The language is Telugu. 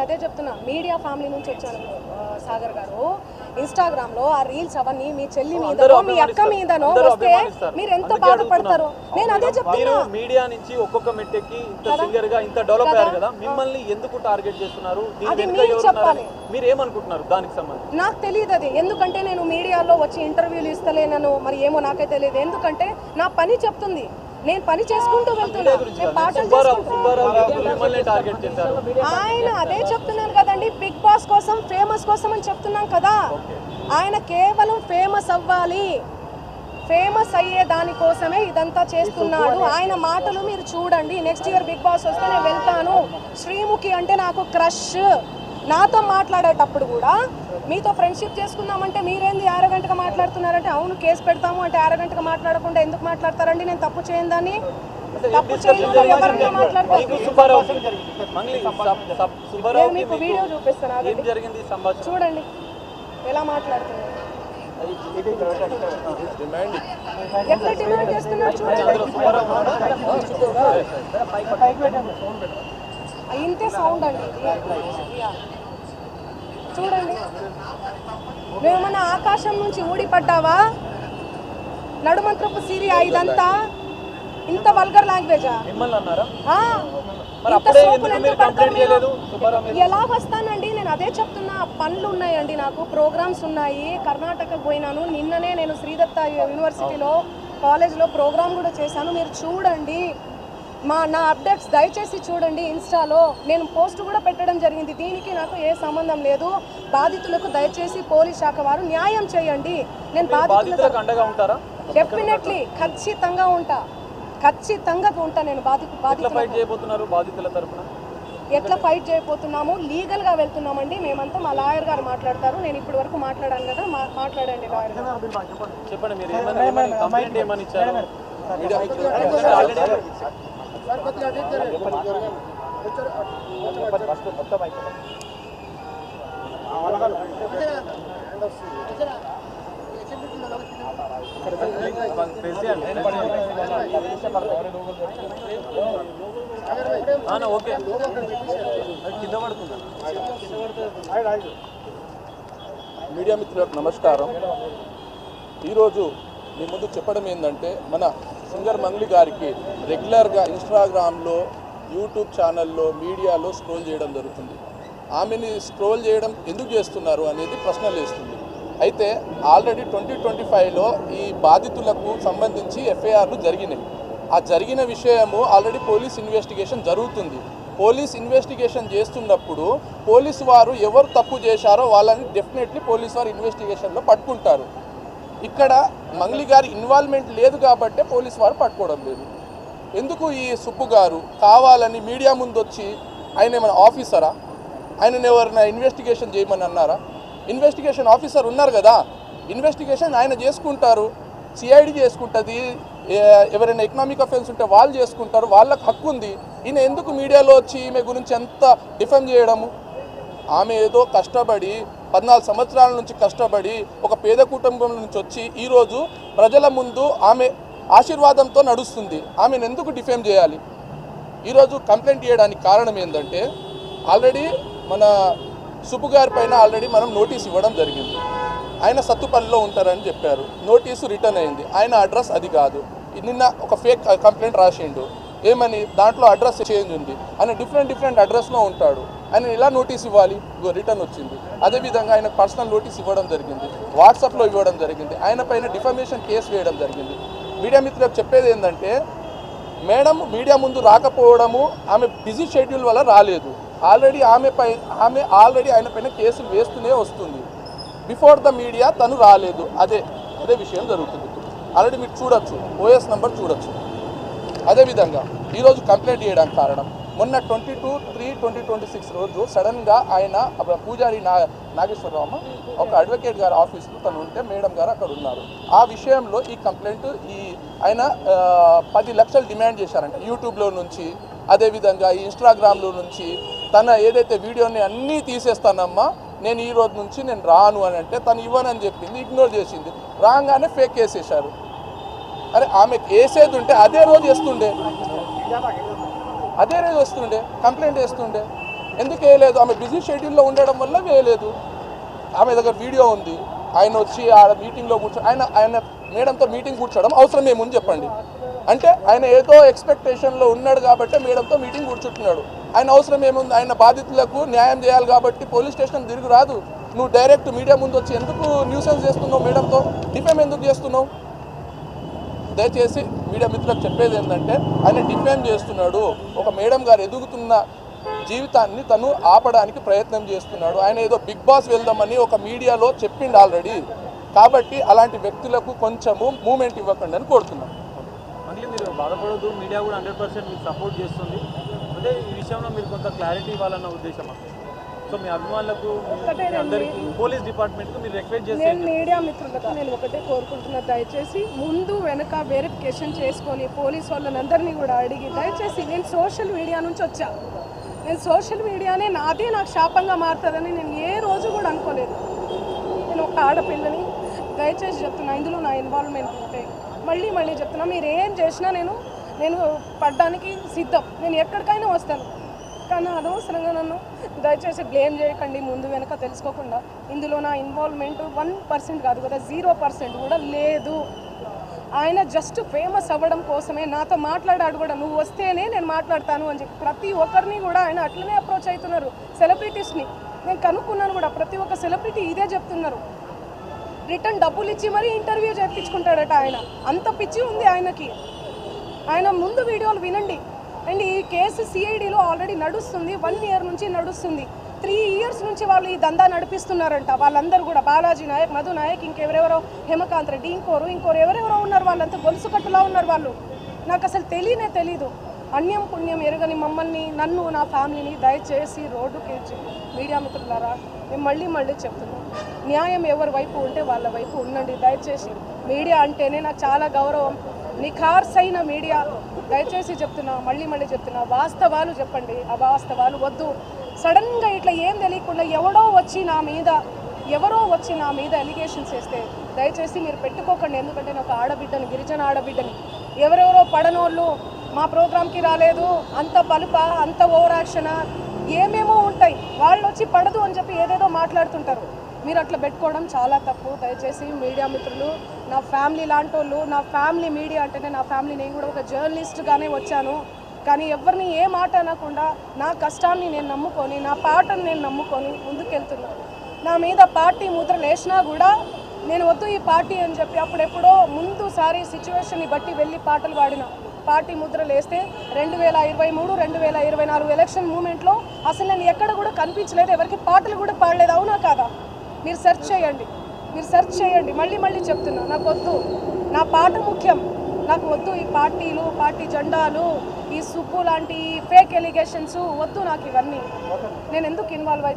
అదే చెప్తున్నా మీడియా ఫ్యామిలీ నుంచి వచ్చాను సాగర్ గారు ఇన్‌స్టాగ్రామ్ లో ఆ రీల్స్ అవన్నీ మీ చెల్లి మీదనో మీ అక్క మీదనో వస్తే మీరు ఎంత బాధపడతారో నేను అదే చెప్తున్నా మీరు మీడియా నుంచి ఒక్కొక్క మెట్టెక్కి ఇంత సింగర్ గా ఇంత డెవలప్ అయ్యారు కదా మిమ్మల్ని ఎందుకు టార్గెట్ చేస్తున్నారు అది మీరు చెప్పాలి మీరు ఏమనుకుంటున్నారు దానికి సంబంధించి నాకు తెలియదు అది ఎందుకంటే నేను మీడియాలో వచ్చి ఇంటర్వ్యూలు ఇస్తలేనను మరి ఏమో నాకే తెలియదు ఎందుకంటే నా పని చెప్తుంది నేను పని చేసుకుంటూ వెళ్తున్నా నేను పాటలు ఆయన అదే చెప్తున్నాను కదండి బిగ్ బాస్ కోసం ఫేమస్ కోసం అని చెప్తున్నాం కదా ఆయన కేవలం ఫేమస్ అవ్వాలి ఫేమస్ అయ్యే దానికోసమే ఇదంతా చేస్తున్నాడు ఆయన మాటలు మీరు చూడండి నెక్స్ట్ ఇయర్ బిగ్ బాస్ వస్తే నేను వెళ్తాను శ్రీముఖి అంటే నాకు క్రష్ నాతో మాట్లాడేటప్పుడు కూడా మీతో ఫ్రెండ్షిప్ చేసుకుందామంటే మీరేంది అరగంటగా మాట్లాడుతున్నారంటే అవును కేసు పెడతాము అంటే అరగంటగా మాట్లాడకుండా ఎందుకు మాట్లాడతారండి నేను తప్పు చేయను దాన్ని తప్పు చేయను ఎవరైనా మాట్లాడుకోవచ్చు మీకు వీడియో చూపిస్తాను చూడండి ఎలా మాట్లాడుతున్నారు ఎట్లా డిమాండ్ చేస్తున్నారు చూడండి ఇంతే సౌండ్ అండి చూడండి నువ్వేమన్నా ఆకాశం నుంచి ఊడిపడ్డావా నడుమంత్రపు సిరి ఇదంతా ఇంత వల్గర్ లాంగ్వేజా ఎలా వస్తానండి నేను అదే చెప్తున్నా పనులు ఉన్నాయండి నాకు ప్రోగ్రామ్స్ ఉన్నాయి కర్ణాటకకు పోయినాను నిన్ననే నేను శ్రీదత్త యూనివర్సిటీలో కాలేజ్లో ప్రోగ్రామ్ కూడా చేశాను మీరు చూడండి నా అప్డేట్స్ దయచేసి చూడండి ఇన్స్టాలో నేను పోస్ట్ కూడా పెట్టడం జరిగింది దీనికి నాకు ఏ సంబంధం లేదు బాధితులకు దయచేసి పోలీస్ శాఖ వారు న్యాయం చేయండి నేను బాధితులకు అండగా ఉంటారా డెఫినెట్లీ ఖచ్చితంగా ఉంటా నేను బాధితుల తరపున ఎట్లా ఫైట్ చేయబోతున్నాము లీగల్ గా వెళ్తున్నామండి మేమంతా మా లాయర్ గారు మాట్లాడతారు నేను ఇప్పటి వరకు మాట్లాడాను కదా మాట్లాడండి లాయర్ గారు చెప్పండి మీరు ఏమని కంప్లైంట్ ఏమని ఇచ్చారు ఓకే మీడియా మిత్రులకు నమస్కారం. ఈరోజు మీ ముందు చెప్పడం ఏంటంటే మన సింగర్ మంగ్లీ గారికి రెగ్యులర్గా ఇన్స్టాగ్రామ్లో యూట్యూబ్ ఛానల్లో మీడియాలో స్క్రోల్ చేయడం జరుగుతుంది. ఆమెని స్క్రోల్ చేయడం ఎందుకు చేస్తున్నారు అనేది ప్రశ్నలు వేస్తుంది. అయితే ఆల్రెడీ 2025లో ఈ బాధితులకు సంబంధించి ఎఫ్ఐఆర్లు జరిగినాయి. ఆ జరిగిన విషయము ఆల్రెడీ పోలీస్ ఇన్వెస్టిగేషన్ జరుగుతుంది. పోలీస్ ఇన్వెస్టిగేషన్ చేస్తున్నప్పుడు పోలీసు వారు ఎవరు తప్పు చేశారో వాళ్ళని డెఫినెట్లీ పోలీసు వారు ఇన్వెస్టిగేషన్లో పట్టుకుంటారు. ఇక్కడ మంగ్లీ గారి ఇన్వాల్వ్మెంట్ లేదు కాబట్టే పోలీసు వారు పట్టుకోవడం లేదు. ఎందుకు ఈ సుబ్బు గారు కావాలని మీడియా ముందు వచ్చి ఆయన ఏమైనా ఆఫీసరా? ఆయనను ఎవరైనా ఇన్వెస్టిగేషన్ చేయమని అన్నారా? ఇన్వెస్టిగేషన్ ఆఫీసర్ ఉన్నారు కదా, ఇన్వెస్టిగేషన్ ఆయన చేసుకుంటారు, సిఐడి చేసుకుంటుంది, ఎవరైనా ఎకనామిక్ అఫెన్స్ ఉంటే వాళ్ళు చేసుకుంటారు, వాళ్ళకు హక్కు ఉంది. ఈయన ఎందుకు మీడియాలో వచ్చి ఈమె గురించి ఎంత డిఫెమ్ చేయడము? ఆమె ఏదో కష్టపడి 14 సంవత్సరాల నుంచి కష్టపడి ఒక పేద కుటుంబం నుంచి వచ్చి ఈరోజు ప్రజల ముందు ఆమె ఆశీర్వాదంతో నడుస్తుంది. ఆమెను ఎందుకు డిఫేమ్ చేయాలి? ఈరోజు కంప్లైంట్ చేయడానికి కారణం ఏంటంటే ఆల్రెడీ మన సుబ్బు గారి పైన ఆల్రెడీ మనం నోటీస్ ఇవ్వడం జరిగింది. ఆయన సత్తుపల్లిలో ఉంటారని చెప్పారు, నోటీసు రిటర్న్ అయింది. ఆయన అడ్రస్ అది కాదు. నిన్న ఒక ఫేక్ కంప్లైంట్ రాసిండు, ఏమని దాంట్లో అడ్రస్ చేంజ్ ఉంది, ఆయన డిఫరెంట్ అడ్రస్లో ఉంటాడు. ఆయన ఇలా నోటీస్ ఇవ్వాలి, రిటర్న్ వచ్చింది. అదేవిధంగా ఆయన పర్సనల్ నోటీస్ ఇవ్వడం జరిగింది, వాట్సాప్లో ఇవ్వడం జరిగింది, ఆయన పైన డిఫమేషన్ కేసు వేయడం జరిగింది. మీడియా మిత్రులకు చెప్పేది ఏంటంటే మేడం మీడియా ముందు రాకపోవడము ఆమె బిజీ షెడ్యూల్ వల్ల రాలేదు. ఆల్రెడీ ఆమె ఆల్రెడీ ఆయన పైన కేసులు వేస్తూనే వస్తుంది. బిఫోర్ ద మీడియా తను రాలేదు, అదే విషయం జరుగుతుంది. ఆల్రెడీ మీరు చూడొచ్చు, ఓఎస్ నెంబర్ చూడొచ్చు. అదేవిధంగా ఈరోజు కంప్లైంట్ చేయడానికి కారణం మొన్న 22/3/2026 రోజు సడన్గా ఆయన పూజారి నాగేశ్వరరావు ఒక అడ్వకేట్ గారి ఆఫీస్లో తను ఉంటే మేడం గారు అక్కడ ఉన్నారు. ఆ విషయంలో ఈ కంప్లైంట్ ఆయన 10 లక్షలు డిమాండ్ చేశారంట యూట్యూబ్లో నుంచి, అదేవిధంగా ఈ ఇన్స్టాగ్రామ్లో నుంచి. తన ఏదైతే వీడియోని అన్నీ తీసేస్తానమ్మా, నేను ఈ రోజు నుంచి నేను రాను అని అంటే తను ఇవ్వనని చెప్పింది, ఇగ్నోర్ చేసింది. రాగానే ఫేక్ కేసు వేశారు. అరే ఆమె కేసేది ఉంటే అదే రోజు వస్తుండే, కంప్లైంట్ వేస్తుండే. ఎందుకు వేయలేదు? ఆమె బిజీ షెడ్యూల్లో ఉండడం వల్ల వేయలేదు. ఆమె దగ్గర వీడియో ఉంది. ఆయన వచ్చి ఆ మీటింగ్లో ఆయన మేడంతో మీటింగ్ కూర్చోవడం అవసరం ఏముంది చెప్పండి? అంటే ఆయన ఏదో ఎక్స్పెక్టేషన్లో ఉన్నాడు కాబట్టి మేడంతో మీటింగ్ కూర్చుంటున్నాడు. ఆయన అవసరం ఏముంది? ఆయన బాధితులకు న్యాయం చేయాలి కాబట్టి పోలీస్ స్టేషన్ తిరిగి రాదు. నువ్వు డైరెక్ట్ మీడియా ముందు వచ్చి ఎందుకు న్యూసెన్స్ చేస్తున్నావు? మేడంతో డిఫేమ్ ఎందుకు చేస్తున్నావు? దయచేసి మీడియా మిత్రులకు చెప్పేది ఏంటంటే ఆయన డిఫేమ్ చేస్తున్నాడు. ఒక మేడం గారు ఎదుగుతున్న జీవితాన్ని తను ఆపడానికి ప్రయత్నం చేస్తున్నాడు. ఆయన ఏదో బిగ్ బాస్ వెళ్దామని ఒక మీడియాలో చెప్పిండు ఆల్రెడీ. కాబట్టి అలాంటి వ్యక్తులకు కొంచెము మూమెంట్ ఇవ్వకండి అని కోరుతున్నాం. మళ్ళీ మీరు బాధపడద్దు, మీడియా కూడా 100% మీకు సపోర్ట్ చేస్తుంది. అదే ఈ విషయంలో మీరు కొంత క్లారిటీ ఇవ్వాలన్న ఉద్దేశం. సో మీ అభిమానులకు అందరికీ పోలీస్ డిపార్ట్మెంట్కు మీరు రిక్వెస్ట్ చేస్తే నేను మీడియా మిత్రులకు నేను ఒకటే కోరుకుంటున్నా, దయచేసి ముందు వెనక వెరిఫికేషన్ చేసుకొని పోలీస్ వాళ్ళని కూడా అడిగి, దయచేసి నేను సోషల్ మీడియా నుంచి వచ్చా. నేను సోషల్ మీడియానే నాకు శాపంగా మారుతుందని నేను ఏ రోజు కూడా అనుకోలేదు. నేను ఒక ఆడపిల్లని, దయచేసి చెప్తున్నా, ఇందులో నా ఇన్వాల్వ్మెంట్ ఉంటే మళ్ళీ చెప్తున్నా, మీరు ఏం చేసినా నేను పడ్డానికి సిద్ధం. నేను ఎక్కడికైనా వస్తాను. కానీ అనవసరంగా నన్ను దయచేసి బ్లేమ్ చేయకండి ముందు వెనక తెలుసుకోకుండా. ఇందులో నా ఇన్వాల్వ్మెంట్ 1% కాదు కదా, 0% కూడా లేదు. ఆయన జస్ట్ ఫేమస్ అవ్వడం కోసమే నాతో మాట్లాడాడు కూడా. నువ్వు వస్తేనే నేను మాట్లాడతాను అని చెప్పి ప్రతి ఒక్కరిని కూడా ఆయన అట్లనే అప్రోచ్ అవుతున్నారు. సెలబ్రిటీస్ని నేను కనుక్కున్నాను కూడా, ప్రతి ఒక్క సెలబ్రిటీ ఇదే చెప్తున్నారు. రిటర్న్ డబ్బులు ఇచ్చి మరీ ఇంటర్వ్యూ చేయించుకుంటాడట ఆయన. అంత పిచ్చి ఉంది ఆయనకి. ఆయన ముందు వీడియోలు వినండి. అండ్ ఈ కేసు సిఐడిలో ఆల్రెడీ నడుస్తుంది, 1 year నుంచి నడుస్తుంది. 3 years నుంచి వాళ్ళు ఈ దందా నడిపిస్తున్నారంట. వాళ్ళందరూ కూడా బాలాజీ నాయక్, మధు నాయక్, ఇంకెవరెవరో, హేమకాంత్ రెడ్డి, ఇంకోరు ఎవరెవరో ఉన్నారు. వాళ్ళంతా గొలుసు కట్టులా ఉన్నారు వాళ్ళు. నాకు అసలు తెలీదు. అన్యం పుణ్యం ఎరగని మమ్మల్ని, నన్ను, నా ఫ్యామిలీని దయచేసి రోడ్డుకి మీడియా మిత్రులారా మేము మళ్ళీ చెప్తున్నాం, న్యాయం ఎవరి వైపు ఉంటే వాళ్ళ వైపు ఉండండి. దయచేసి మీడియా అంటేనే నాకు చాలా గౌరవం. నిఖార్సైన మీడియా. దయచేసి చెప్తున్నా, మళ్ళీ చెప్తున్నా, వాస్తవాలు చెప్పండి. అవాస్తవాలు వద్దు. సడన్గా ఇట్లా ఏం తెలియకుండా ఎవరో వచ్చి నా మీద ఎలిగేషన్స్ వేస్తే దయచేసి మీరు పెట్టుకోకండి. ఎందుకంటే నేను ఒక ఆడబిడ్డని, గిరిజన ఆడబిడ్డని. ఎవరెవరో పడనోళ్ళు మా ప్రోగ్రామ్కి రాలేదు, అంత పలుప, అంత ఓవర్ యాక్షన్, ఏమేమో ఉంటాయి. వాళ్ళు వచ్చి పడదు అని చెప్పి ఏదేదో మాట్లాడుతుంటారు. మీరు అట్లా పెట్టుకోవడం చాలా తప్పు. దయచేసి మీడియా మిత్రులు, నా ఫ్యామిలీ లాంటి వాళ్ళు, నా ఫ్యామిలీ మీడియా అంటేనే నా ఫ్యామిలీ. నేను కూడా ఒక జర్నలిస్ట్గానే వచ్చాను. కానీ ఎవరిని ఏ మాట అనకుండా నా కష్టాన్ని నేను నమ్ముకొని, నా పాటను నేను నమ్ముకొని ముందుకెళ్తున్నాను. నా మీద పార్టీ ముద్రలు వేసినా కూడా నేను వద్దు ఈ పార్టీ అని చెప్పి అప్పుడెప్పుడో ముందుసారి సిచ్యువేషన్ని బట్టి వెళ్ళి పాటలు పాడిన. పార్టీ ముద్రలు వేస్తే 2023, 2024 ఎలక్షన్ మూమెంట్లో అసలు నేను ఎక్కడ కూడా కనిపించలేదు. ఎవరికి పాటలు కూడా పాడలేదు. అవునా కాదా? మీరు సెర్చ్ చేయండి. మళ్ళీ చెప్తున్నా, నాకు వద్దు. నా పాట ముఖ్యం. నాకు వద్దు ఈ పార్టీలు, పార్టీ జెండాలు, ఈ సుబ్బు లాంటి ఫేక్ ఎలిగేషన్స్ వద్దు నాకు. ఇవన్నీ నేను ఎందుకు ఇన్వాల్వ్